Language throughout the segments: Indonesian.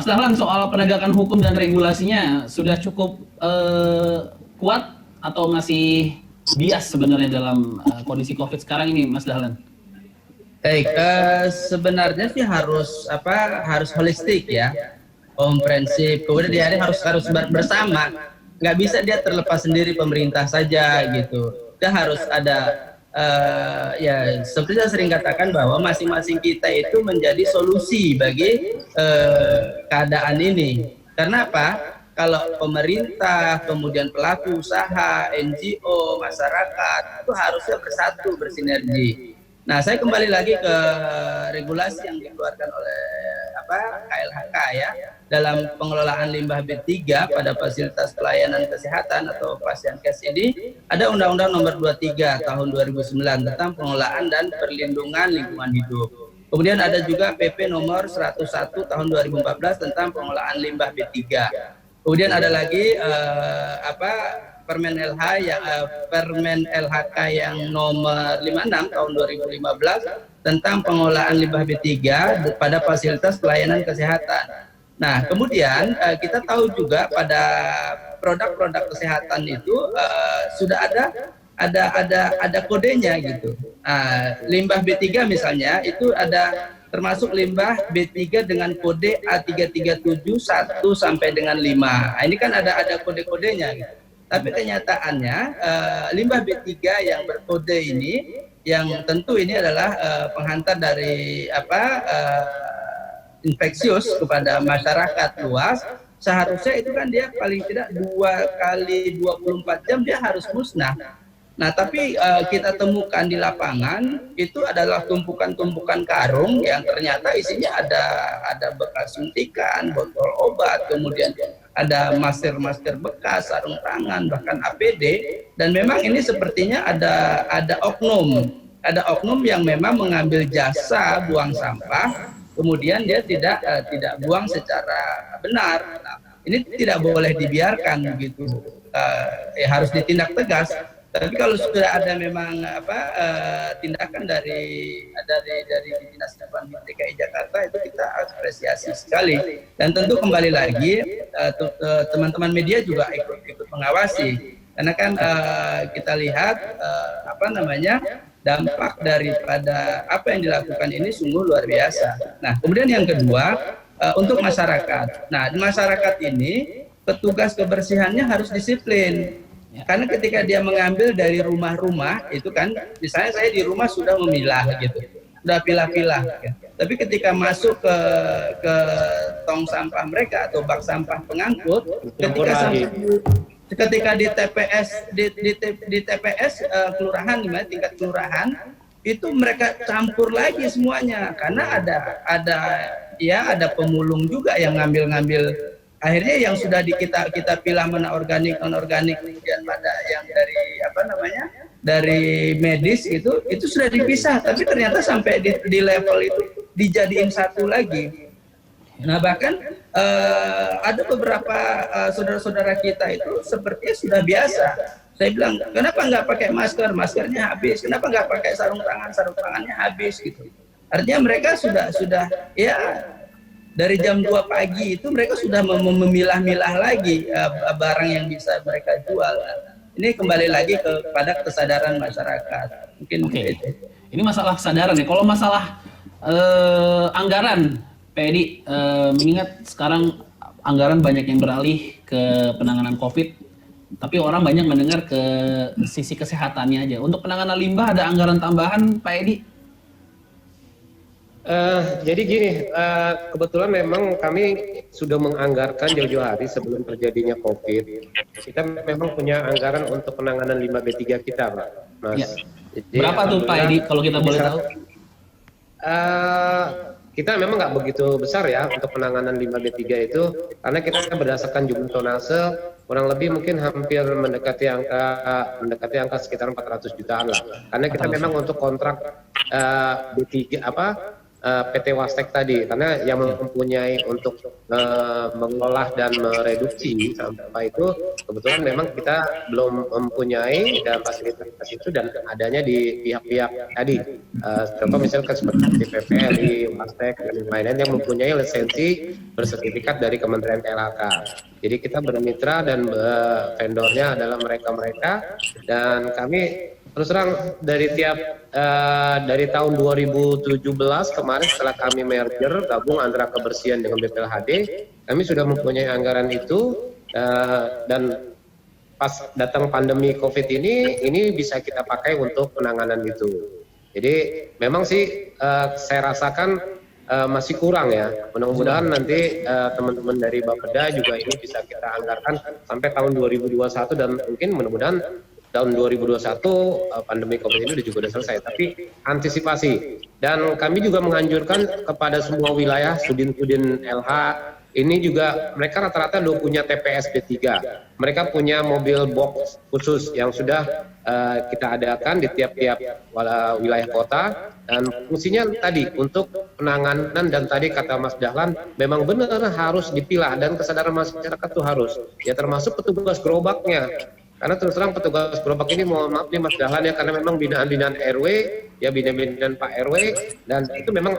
Mas Dahlan, soal penegakan hukum dan regulasinya sudah cukup kuat atau masih bias sebenarnya dalam kondisi COVID sekarang ini, Mas Dahlan? Baik, sebenarnya sih harus holistik ya, komprehensif. Kemudian dia harus bersama, nggak bisa dia terlepas sendiri pemerintah saja gitu. Dia harus ada ya seperti saya sering katakan bahwa masing-masing kita itu menjadi solusi bagi keadaan ini. Karena apa? Kalau pemerintah, kemudian pelaku usaha, NGO, masyarakat itu harusnya bersatu, bersinergi. Nah, saya kembali lagi ke regulasi yang dikeluarkan oleh KLHK ya dalam pengelolaan limbah B3 pada fasilitas pelayanan kesehatan atau Pasienkes ini ada Undang-Undang Nomor 23 Tahun 2009 tentang pengelolaan dan perlindungan lingkungan hidup. Kemudian ada juga PP Nomor 101 Tahun 2014 tentang pengelolaan limbah B3. Kemudian ada lagi Permen LHK yang nomor 56 tahun 2015 tentang pengelolaan limbah B3 pada fasilitas pelayanan kesehatan. Nah, kemudian kita tahu juga pada produk-produk kesehatan itu sudah ada kodenya gitu. Limbah B3 misalnya itu ada termasuk limbah B3 dengan kode A337 1 sampai dengan 5. Nah, ini kan ada kode-kodenya gitu. Tapi kenyataannya limbah B3 yang berkode ini yang tentu ini adalah penghantar dari infeksius kepada masyarakat luas, seharusnya itu kan dia paling tidak 2 kali 24 jam dia harus musnah. Nah, tapi kita temukan di lapangan itu adalah tumpukan-tumpukan karung yang ternyata isinya ada bekas suntikan, botol obat, kemudian ada masker bekas, sarung tangan, bahkan APD. Dan memang ini sepertinya ada oknum yang memang mengambil jasa buang sampah, kemudian dia tidak buang secara benar. Nah, ini tidak boleh dibiarkan begitu, harus ditindak tegas. Tapi kalau sudah ada memang tindakan dari Dinas Lingkungan Hidup DKI Jakarta itu kita apresiasi sekali. Dan tentu kembali lagi teman-teman media juga ikut mengawasi. Karena kan kita lihat dampak daripada apa yang dilakukan ini sungguh luar biasa. Nah, kemudian yang kedua untuk masyarakat. Nah, di masyarakat ini petugas kebersihannya harus disiplin. Karena ketika dia mengambil dari rumah-rumah itu kan, misalnya saya di rumah sudah memilah gitu, sudah pilah-pilah. Ya. Tapi ketika masuk ke tong sampah mereka atau bak sampah pengangkut, ketika di TPS kelurahan, tingkat kelurahan itu mereka campur lagi semuanya karena ada pemulung juga yang ngambil. Akhirnya yang sudah kita pilah mana organik non organik kemudian mana yang dari medis itu sudah dipisah, tapi ternyata sampai di level itu dijadiin satu lagi. Nah, bahkan ada beberapa saudara-saudara kita itu sepertinya sudah biasa. Saya bilang, kenapa nggak pakai masker, maskernya habis, kenapa nggak pakai sarung tangannya habis gitu. Artinya mereka sudah ya dari jam 2 pagi itu mereka sudah memilah-milah lagi barang yang bisa mereka jual. Ini kembali lagi kepada kesadaran masyarakat. Mungkin itu. Ini masalah kesadaran ya. Kalau masalah anggaran, Pak Edi, mengingat sekarang anggaran banyak yang beralih ke penanganan COVID, tapi orang banyak mendengar ke sisi kesehatannya aja. Untuk penanganan limbah ada anggaran tambahan, Pak Edi? Jadi gini, kebetulan memang kami sudah menganggarkan jauh-jauh hari sebelum terjadinya COVID. Kita memang punya anggaran untuk penanganan limbah B3 kita, Pak. Mas. Ya. Jadi, berapa tuh Pak Edi, kalau kita boleh tahu? Kita memang nggak begitu besar ya untuk penanganan limbah B3 itu, karena kita berdasarkan jumlah tonase kurang lebih mungkin hampir mendekati angka sekitar 400 jutaan lah. Karena kita memang untuk kontrak B3 PT Wastek tadi, karena yang mempunyai untuk mengolah dan mereduksi sampah itu kebetulan memang kita belum mempunyai dan fasilitas itu dan adanya di pihak-pihak tadi Contoh misalkan seperti PPLI, Wastek, dan lain-lain yang mempunyai lisensi bersertifikat dari Kementerian LHK. Jadi kita bermitra dan vendornya adalah mereka-mereka, dan kami terus terang dari tahun 2017 kemarin setelah kami merger gabung antara kebersihan dengan BPLHD, kami sudah mempunyai anggaran itu, dan pas datang pandemi COVID ini bisa kita pakai untuk penanganan itu. Jadi memang sih saya rasakan masih kurang ya. Mudah-mudahan nanti teman-teman dari Bapeda juga ini bisa kita anggarkan sampai tahun 2021, dan mungkin mudah-mudahan tahun 2021 pandemi COVID ini juga sudah selesai. Tapi antisipasi, dan kami juga menganjurkan kepada semua wilayah Sudin-Sudin LH ini juga, mereka rata-rata udah punya TPS B3. Mereka punya mobil box khusus yang sudah kita adakan di tiap-tiap wilayah kota, dan fungsinya tadi untuk penanganan, dan tadi kata Mas Dahlan memang benar harus dipilah, dan kesadaran masyarakat itu harus ya, termasuk petugas gerobaknya. Karena terus terang petugas gerobak ini, mohon maaf nih Mas Dahlan ya, karena memang binaan-binaan RW, ya binaan-binaan Pak RW, dan itu memang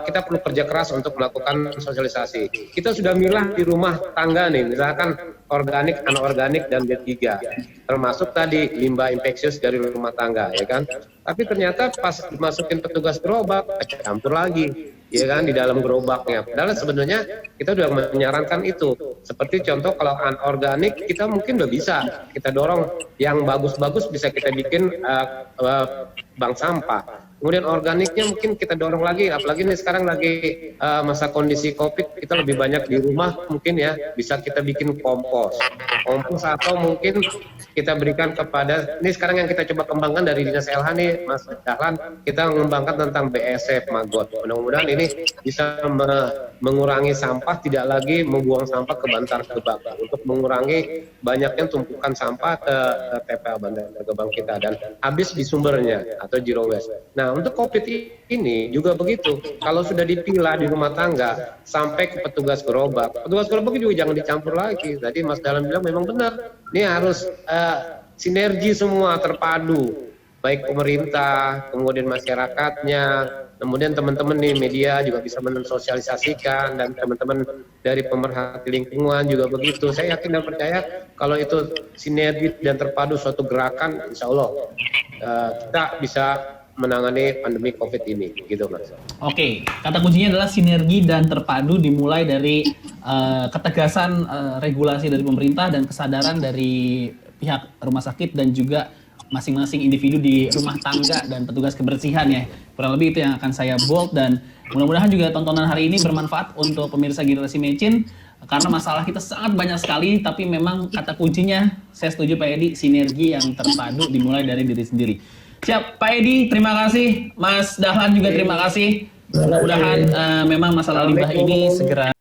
kita perlu kerja keras untuk melakukan sosialisasi. Kita sudah milah di rumah tangga nih, misalkan organik, anorganik, dan B3, termasuk tadi limbah infeksius dari rumah tangga, ya kan. Tapi ternyata pas dimasukin petugas gerobak, campur lagi, ya kan, di dalam gerobaknya. Padahal sebenarnya kita sudah menyarankan itu. Seperti contoh kalau anorganik kita mungkin udah bisa kita dorong yang bagus-bagus, bisa kita bikin bank sampah. Kemudian organiknya mungkin kita dorong lagi, apalagi nih sekarang lagi masa kondisi COVID, kita lebih banyak di rumah, mungkin ya bisa kita bikin kompos, atau mungkin kita berikan kepada, ini sekarang yang kita coba kembangkan dari Dinas LH nih Mas Dahlan, kita mengembangkan tentang BSF Magot. Mudah-mudahan ini bisa mengurangi sampah, tidak lagi membuang sampah ke Bantar Gebang, untuk mengurangi banyaknya tumpukan sampah ke TPA Bantar Gebang kita, dan habis di sumbernya atau zero waste. Nah, untuk COVID ini juga begitu. Kalau sudah dipilah di rumah tangga sampai ke petugas gerobak juga jangan dicampur lagi. Tadi Mas Dahlan bilang memang benar. Ini harus sinergi semua, terpadu. Baik pemerintah, kemudian masyarakatnya, kemudian teman-teman nih media juga bisa mensosialisasikan, dan teman-teman dari pemerhati lingkungan juga begitu. Saya yakin dan percaya kalau itu sinergi dan terpadu suatu gerakan, insya Allah kita bisa menangani pandemi COVID ini, gitu Mas. Oke, kata kuncinya adalah sinergi dan terpadu, dimulai dari ketegasan regulasi dari pemerintah dan kesadaran dari pihak rumah sakit dan juga masing-masing individu di rumah tangga dan petugas kebersihan ya. Kurang lebih itu yang akan saya bold, dan mudah-mudahan juga tontonan hari ini bermanfaat untuk pemirsa Generasi Mecin, karena masalah kita sangat banyak sekali, tapi memang kata kuncinya, saya setuju Pak Edi, sinergi yang terpadu dimulai dari diri sendiri. Siap, Pak Edi, terima kasih. Mas Dahlan juga terima kasih. Mudah-mudahan memang masalah limbah ini segera